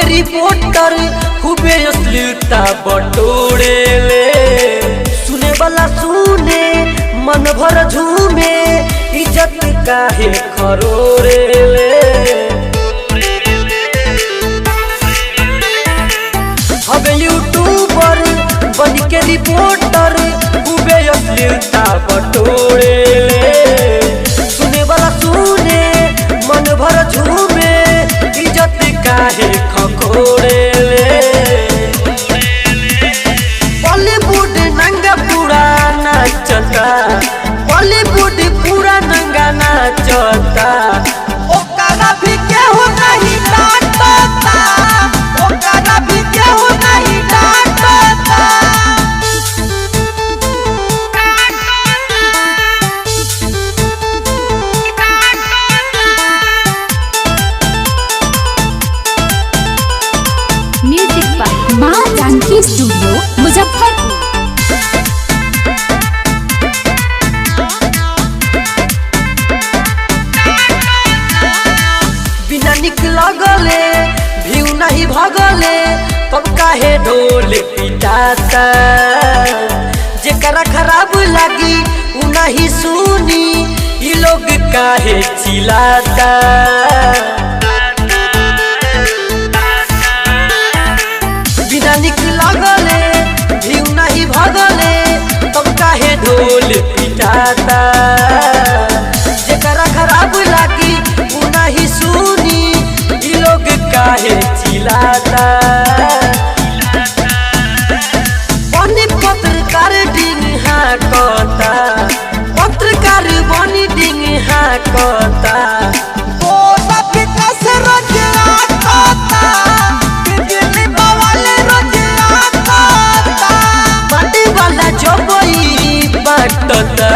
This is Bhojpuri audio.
के रिपोर्टर खूबे अश्लीलता बटोरे ले। सुने वाला सुने मन भर झूमे इज्जत काहे खरोरे ले। अब यूट्यूबर बन के रिपोर्टर खूबे अश्लीलता बटोरे ले। सुने वाला सुने मन भर झूमे इज्जत काहे खखोरे ले। बॉलीवुड नंगा पूरा नाचता, बॉलीवुड पूरा नंगा नाचता। ओकरा भी केहू नहीं डांटता, ओकरा भी केहू नहीं डांटता। म्यूजिक बाय माँ जानकी स्टूडियो मुजफ्फरपुर। बिना निक लगले भीउ नहीं भगले तब काहे ढोल पिटाता। जेकरा खराब लगी उ नहीं सुनी ई लोग काहे चिल्लाता। बिना निक लगले भीउ नहीं भगले तब काहे ढोल पिटाता। जेकरा खराब लगी उ नहीं सुनी ई लोग काहे चिल्लाता। बनी पत्रकार डिंग हाकता, पत्रकार बनी डिंग हाकता। बाटी वाला जबई बाटता।